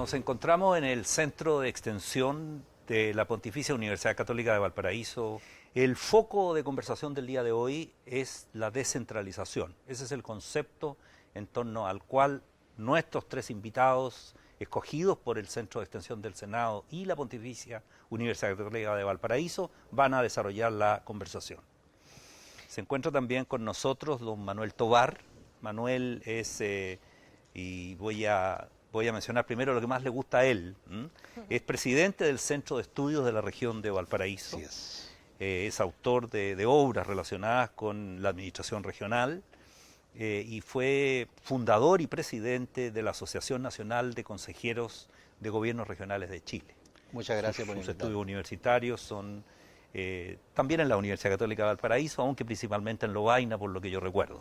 Nos encontramos en el Centro de Extensión de la Pontificia Universidad Católica de Valparaíso. El foco de conversación del día de hoy es la descentralización. Ese es el concepto en torno al cual nuestros tres invitados, escogidos por el Centro de Extensión del Senado y la Pontificia Universidad Católica de Valparaíso, van a desarrollar la conversación. Se encuentra también con nosotros don Manuel Tovar. Manuel es, y voy a mencionar primero lo que más le gusta a él, es presidente del Centro de Estudios de la Región de Valparaíso. Así es. Es autor de obras relacionadas con la administración regional y fue fundador y presidente de la Asociación Nacional de Consejeros de Gobiernos Regionales de Chile. Muchas gracias por Sus invitarme. estudios universitarios son también en la Universidad Católica de Valparaíso, aunque principalmente en Lovaina, por lo que yo recuerdo.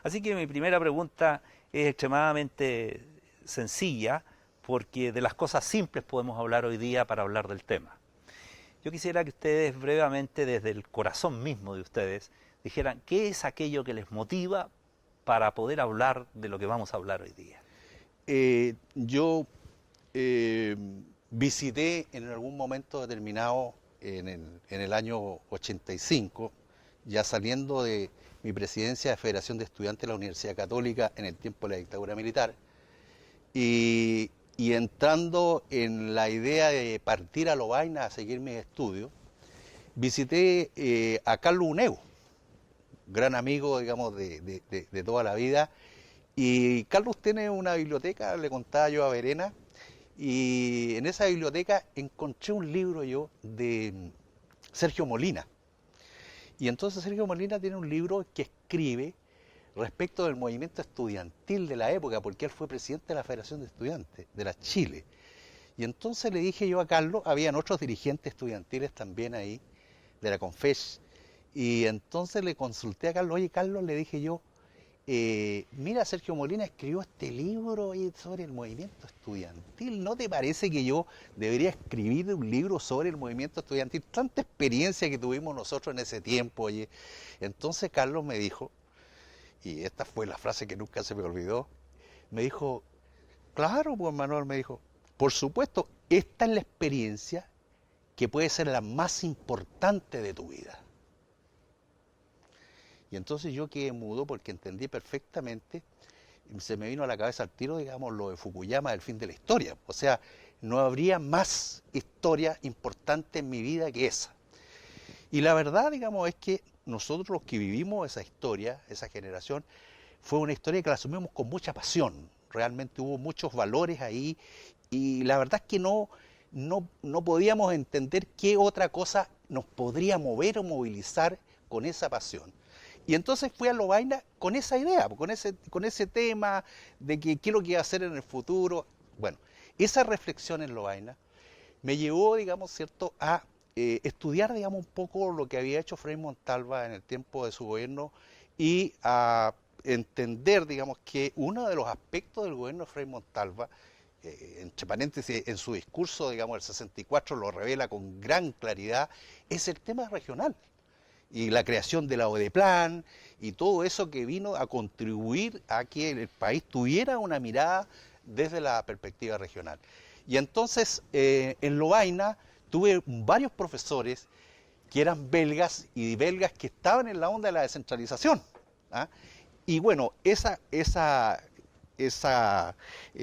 Así que mi primera pregunta es extremadamente sencilla, porque de las cosas simples podemos hablar hoy día para hablar del tema. Yo quisiera que ustedes brevemente, desde el corazón mismo de ustedes, dijeran qué es aquello que les motiva para poder hablar de lo que vamos a hablar hoy día. Yo visité en algún momento determinado, en el año 85, ya saliendo de mi presidencia de Federación de Estudiantes de la Universidad Católica en el tiempo de la dictadura militar, y entrando en la idea de partir a Lovaina a seguir mis estudios, visité a Carlos Unegu, gran amigo, digamos, de toda la vida. Y Carlos tiene una biblioteca, le contaba yo a Verena, y en esa biblioteca encontré un libro yo de Sergio Molina. Y entonces Sergio Molina tiene un libro que escribe respecto del movimiento estudiantil de la época, porque él fue presidente de la Federación de Estudiantes de la Chile. Y entonces le dije yo a Carlos, habían otros dirigentes estudiantiles también ahí, de la Confesh, y entonces le consulté a Carlos, oye Carlos, le dije yo, mira, Sergio Molina escribió este libro sobre el movimiento estudiantil. ¿No te parece que yo debería escribir un libro sobre el movimiento estudiantil? Tanta experiencia que tuvimos nosotros en ese tiempo, oye. Entonces Carlos me dijo, y esta fue la frase que nunca se me olvidó, me dijo, claro, pues Manuel, me dijo, por supuesto, esta es la experiencia que puede ser la más importante de tu vida. Y entonces yo quedé mudo porque entendí perfectamente, se me vino a la cabeza al tiro, digamos, lo de Fukuyama, del fin de la historia. O sea, no habría más historia importante en mi vida que esa. Y la verdad, digamos, es que nosotros los que vivimos esa historia, esa generación, fue una historia que la asumimos con mucha pasión. Realmente hubo muchos valores ahí y la verdad es que no podíamos entender qué otra cosa nos podría mover o movilizar con esa pasión. Y entonces fui a Lovaina con esa idea, con ese tema de que qué es lo que iba a hacer en el futuro. Bueno, esa reflexión en Lovaina me llevó, digamos, cierto, a estudiar, digamos, un poco lo que había hecho Frei Montalva en el tiempo de su gobierno y a entender, digamos, que uno de los aspectos del gobierno de Frei Montalva, entre paréntesis, en su discurso, digamos, el 64 lo revela con gran claridad, es el tema regional. Y la creación de la ODEPLAN y todo eso que vino a contribuir a que el país tuviera una mirada desde la perspectiva regional. Y entonces en Lovaina tuve varios profesores que eran belgas y belgas que estaban en la onda de la descentralización. ¿Ah? Y bueno,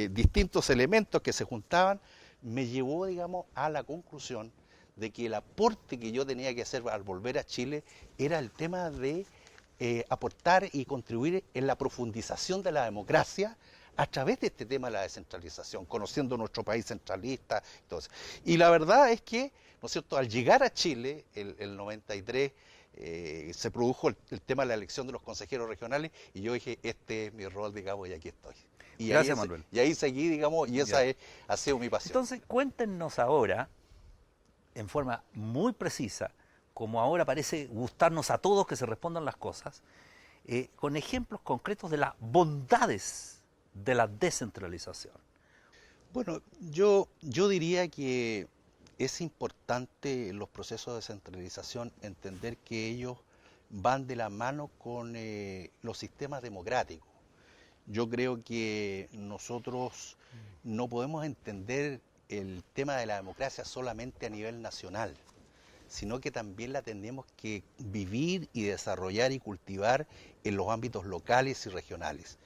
distintos elementos que se juntaban me llevó, digamos, a la conclusión de que el aporte que yo tenía que hacer al volver a Chile era el tema de aportar y contribuir en la profundización de la democracia a través de este tema de la descentralización, conociendo nuestro país centralista. Entonces. Y la verdad es que, ¿no es cierto?, al llegar a Chile, el 93, se produjo el tema de la elección de los consejeros regionales y yo dije, este es mi rol, digamos, y aquí estoy. Y Gracias, Manuel. Y ahí seguí, digamos, y esa ha sido mi pasión. Entonces, cuéntenos ahora, en forma muy precisa, como ahora parece gustarnos a todos que se respondan las cosas, con ejemplos concretos de las bondades de la descentralización. Bueno, yo diría que es importante en los procesos de descentralización entender que ellos van de la mano con los sistemas democráticos. Yo creo que nosotros no podemos entender el tema de la democracia solamente a nivel nacional, sino que también la tenemos que vivir y desarrollar y cultivar en los ámbitos locales y regionales.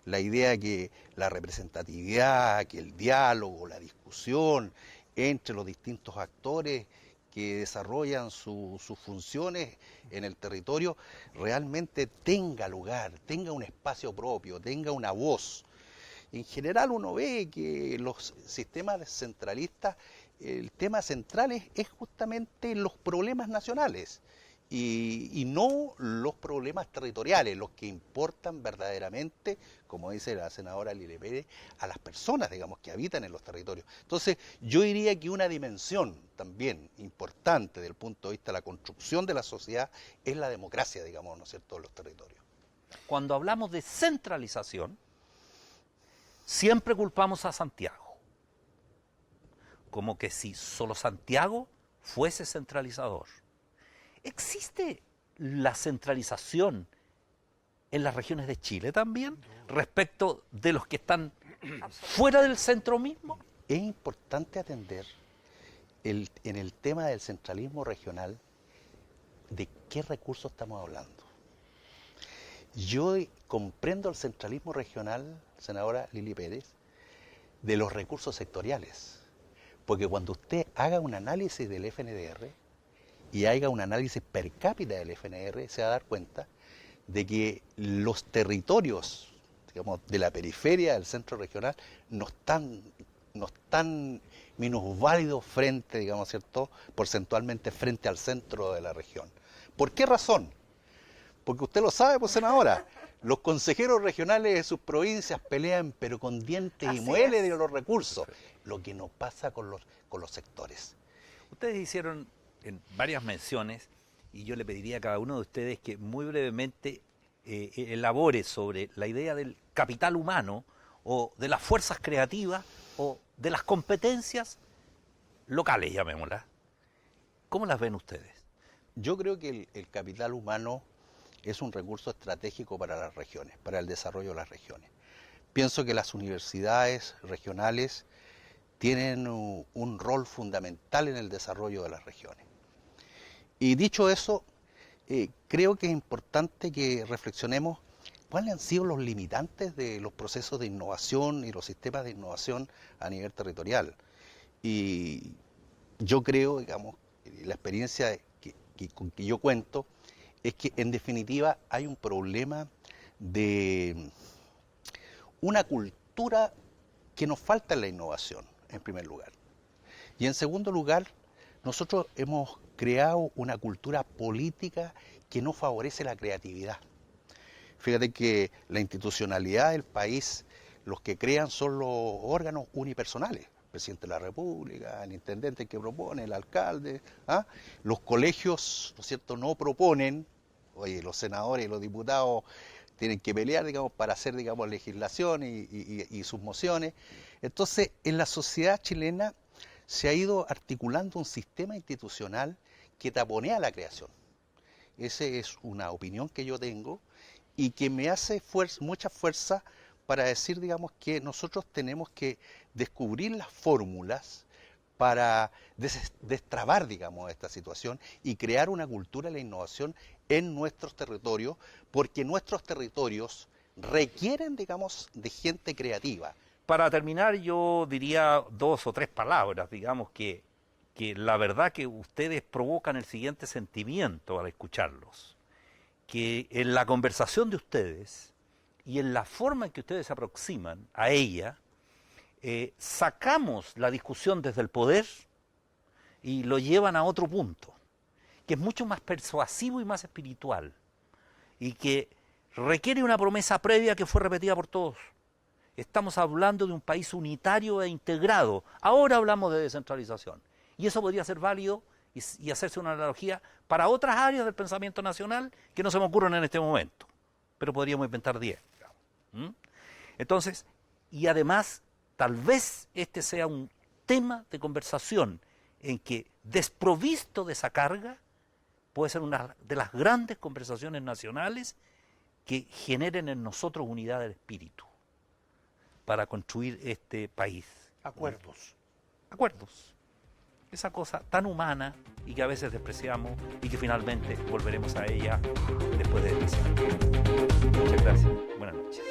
La idea que la representatividad, que el diálogo, la discusión entre los distintos actores que desarrollan sus funciones en el territorio realmente tenga lugar, tenga un espacio propio, tenga una voz. En general uno ve que los sistemas descentralistas, el tema central es justamente los problemas nacionales y no los problemas territoriales, los que importan verdaderamente, como dice la senadora Lili Pérez, a las personas, digamos, que habitan en los territorios. Entonces, yo diría que una dimensión también importante desde el punto de vista de la construcción de la sociedad es la democracia, digamos, ¿no es cierto?, en los territorios. Cuando hablamos de centralización, siempre culpamos a Santiago, como que si solo Santiago fuese centralizador. ¿Existe la centralización en las regiones de Chile también, respecto de los que están fuera del centro mismo? Es importante atender en el tema del centralismo regional de qué recursos estamos hablando. Yo comprendo el centralismo regional, senadora Lili Pérez, de los recursos sectoriales, porque cuando usted haga un análisis del FNDR y haga un análisis per cápita del FNDR, se va a dar cuenta de que los territorios, digamos, de la periferia del centro regional no están minusválidos frente, digamos, ¿cierto?, porcentualmente frente al centro de la región. ¿Por qué razón? Porque usted lo sabe, pues, senadora, los consejeros regionales de sus provincias pelean pero con dientes y mueles de los recursos, lo que no pasa con los sectores. Ustedes hicieron en varias menciones, y yo le pediría a cada uno de ustedes que muy brevemente elabore sobre la idea del capital humano, o de las fuerzas creativas, o de las competencias locales, llamémoslas. ¿Cómo las ven ustedes? Yo creo que el capital humano es un recurso estratégico para las regiones, para el desarrollo de las regiones. Pienso que las universidades regionales tienen un rol fundamental en el desarrollo de las regiones. Y dicho eso, creo que es importante que reflexionemos cuáles han sido los limitantes de los procesos de innovación y los sistemas de innovación a nivel territorial. Y yo creo, digamos, la experiencia con que yo cuento, es que en definitiva hay un problema de una cultura que nos falta en la innovación, en primer lugar. Y en segundo lugar, nosotros hemos creado una cultura política que no favorece la creatividad. Fíjate que la institucionalidad del país, los que crean son los órganos unipersonales. El presidente de la República, el intendente que propone, el alcalde. Los colegios, ¿no es cierto?, no proponen. Oye, los senadores y los diputados tienen que pelear, digamos, para hacer, digamos, legislación y sus mociones. Entonces, en la sociedad chilena se ha ido articulando un sistema institucional que taponea la creación. Esa es una opinión que yo tengo y que me hace mucha fuerza para decir, digamos, que nosotros tenemos que descubrir las fórmulas para destrabar, digamos, esta situación y crear una cultura de la innovación en nuestros territorios, porque nuestros territorios requieren, digamos, de gente creativa. Para terminar, yo diría 2 o 3 palabras, digamos, que la verdad que ustedes provocan el siguiente sentimiento al escucharlos, que en la conversación de ustedes y en la forma en que ustedes se aproximan a ella, sacamos la discusión desde el poder y lo llevan a otro punto, que es mucho más persuasivo y más espiritual, y que requiere una promesa previa que fue repetida por todos. Estamos hablando de un país unitario e integrado. Ahora hablamos de descentralización. Y eso podría ser válido y hacerse una analogía para otras áreas del pensamiento nacional que no se me ocurren en este momento. Pero podríamos inventar 10. Entonces, y además, tal vez este sea un tema de conversación en que, desprovisto de esa carga, puede ser una de las grandes conversaciones nacionales que generen en nosotros unidad del espíritu para construir este país. Acuerdos. Acuerdos. Esa cosa tan humana y que a veces despreciamos y que finalmente volveremos a ella después de demasiado tiempo. Muchas gracias. Buenas noches.